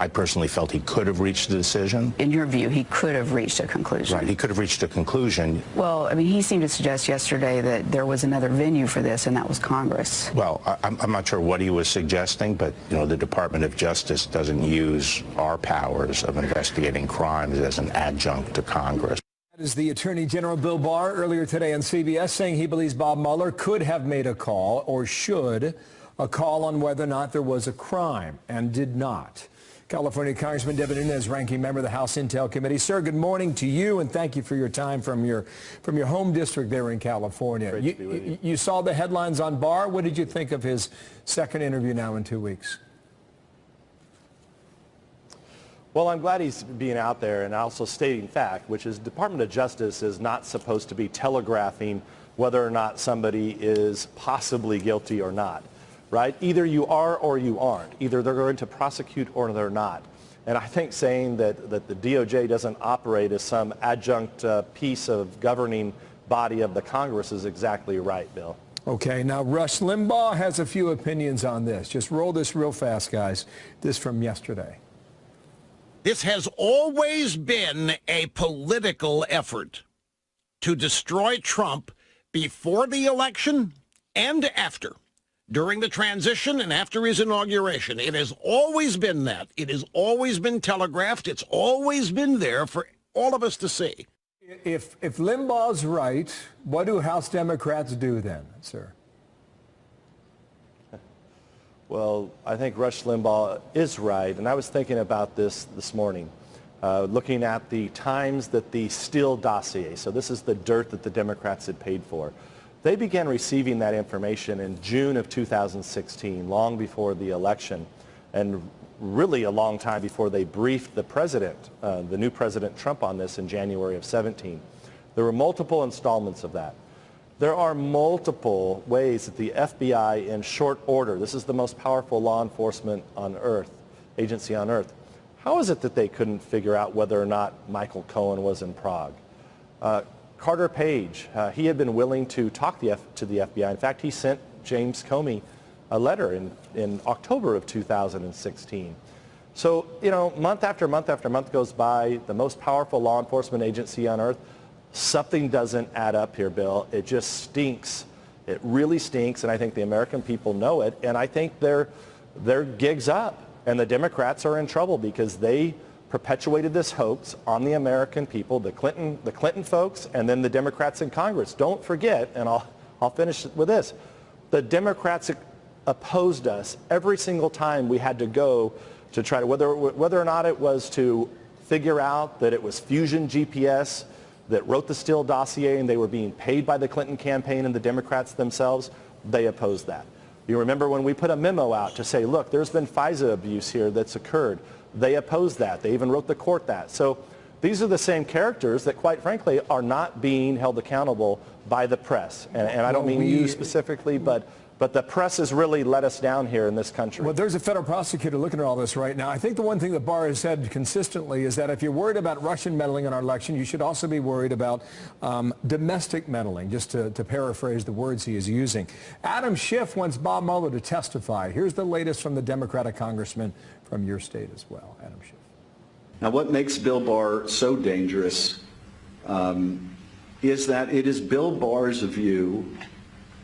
I personally felt he could have reached a decision. In your view, he could have reached a conclusion. Right, he could have reached a conclusion. Well, I mean, he seemed to suggest yesterday that there was another venue for this, and that was Congress. Well, I'm not sure what he was suggesting, but, you know, the Department of Justice doesn't use our powers of investigating crimes as an adjunct to Congress. That is the Attorney General Bill Barr earlier today on CBS saying he believes Bob Mueller could have made a call, or should, a call on whether or not there was a crime, and did not. California Congressman Devin Nunes, ranking member of the House Intel Committee. Sir, good morning to you, and thank you for your time from your home district there in California. Great to be with you. You saw the headlines on Barr. What did you think of his second interview now in 2 weeks? Well, I'm glad he's being out there and also stating fact, which is the Department of Justice is not supposed to be telegraphing whether or not somebody is possibly guilty or not. Right? Either you are or you aren't. Either they're going to prosecute or they're not. And I think saying that the DOJ doesn't operate as some adjunct piece of governing body of the Congress is exactly right, Bill. Okay, now Rush Limbaugh has a few opinions on this. Just roll this real fast, guys. This from yesterday. This has always been a political effort to destroy Trump before the election and after. During the transition and after his inauguration. It has always been that. It has always been telegraphed. It's always been there for all of us to see. If Limbaugh's right, what do House Democrats do then, sir? Well, I think Rush Limbaugh is right, and I was thinking about this morning, looking at the times that the Steele dossier, so this is the dirt that the Democrats had paid for, they began receiving that information in June of 2016, long before the election, and really a long time before they briefed the president, the new President Trump, on this in January of 17. There were multiple installments of that. There are multiple ways that the FBI, in short order, this is the most powerful law enforcement on earth, agency on earth, how is it that they couldn't figure out whether or not Michael Cohen was in Prague? Carter Page, he had been willing to talk to the FBI. In fact, he sent James Comey a letter in October of 2016. So, you know, month after month after month goes by, the most powerful law enforcement agency on earth, something doesn't add up here, Bill. It just stinks. It really stinks, and I think the American people know it, and I think their gig's up, and the Democrats are in trouble because they perpetuated this hoax on the American people, the Clinton folks, and then the Democrats in Congress. Don't forget, and I'll finish with this, the Democrats opposed us every single time we had to go to try to, whether or not it was to figure out that it was Fusion GPS that wrote the Steele dossier and they were being paid by the Clinton campaign and the Democrats themselves, they opposed that. You remember when we put a memo out to say, look, there's been FISA abuse here that's occurred. They opposed that. They even wrote the court that. So these are the same characters that, quite frankly, are not being held accountable by the press. And I don't mean you specifically, but the press has really let us down here in this country. Well, there's a federal prosecutor looking at all this right now. I think the one thing that Barr has said consistently is that if you're worried about Russian meddling in our election, you should also be worried about domestic meddling, just to paraphrase the words he is using. Adam Schiff wants Bob Mueller to testify. Here's the latest from the Democratic congressman from your state as well, Adam Schiff. Now, what makes Bill Barr so dangerous is that it is Bill Barr's view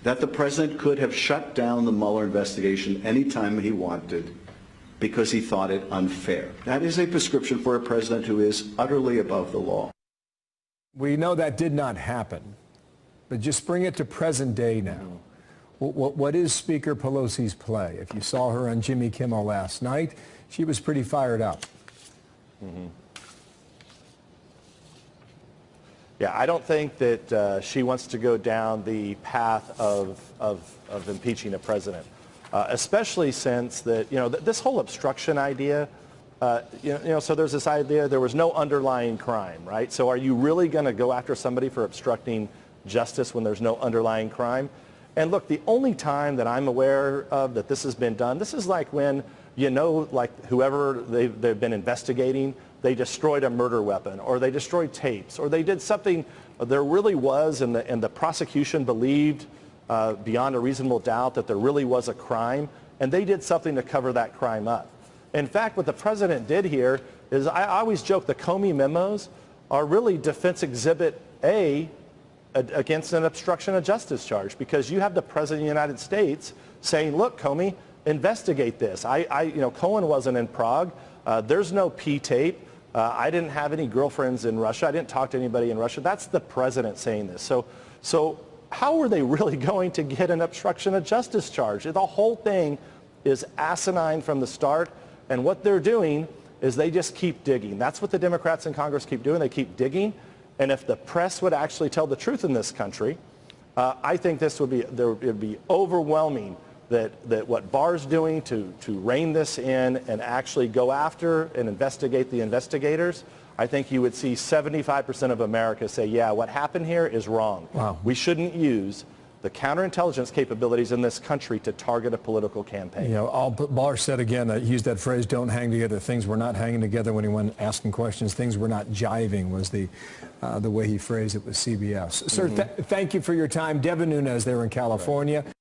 that the president could have shut down the Mueller investigation anytime he wanted because he thought it unfair. That is a prescription for a president who is utterly above the law. We know that did not happen, but just bring it to present day now. What is Speaker Pelosi's play? If you saw her on Jimmy Kimmel last night, she was pretty fired up. Yeah, I don't think that she wants to go down the path of impeaching a president, especially since that, you know, this whole obstruction idea, so there's this idea there was no underlying crime, right? So are you really going to go after somebody for obstructing justice when there's no underlying crime? And look, the only time that I'm aware of that this has been done, this is like when, you know, like whoever they've been investigating, they destroyed a murder weapon, or they destroyed tapes, or they did something there really was, and the prosecution believed beyond a reasonable doubt that there really was a crime, and they did something to cover that crime up. In fact, what the president did here is, I always joke, the Comey memos are really defense exhibit A against an obstruction of justice charge, because you have the president of the United States saying, look, Comey, investigate this. Cohen wasn't in Prague. There's no P-tape. I didn't have any girlfriends in Russia. I didn't talk to anybody in Russia. That's the president saying this. So how are they really going to get an obstruction of justice charge? The whole thing is asinine from the start, and what they're doing is they just keep digging. That's what the Democrats in Congress keep doing. They keep digging, and if the press would actually tell the truth in this country, I think it would be overwhelming that what Barr's doing to rein this in and actually go after and investigate the investigators. I think you would see 75% of America say, yeah, what happened here is wrong. Wow. We shouldn't use the counterintelligence capabilities in this country to target a political campaign. Barr said again, he used that phrase, don't hang together. Things were not hanging together when he went asking questions. Things were not jiving was the way he phrased it with CBS. Sir, thank you for your time. Devin Nunes there in California. Right.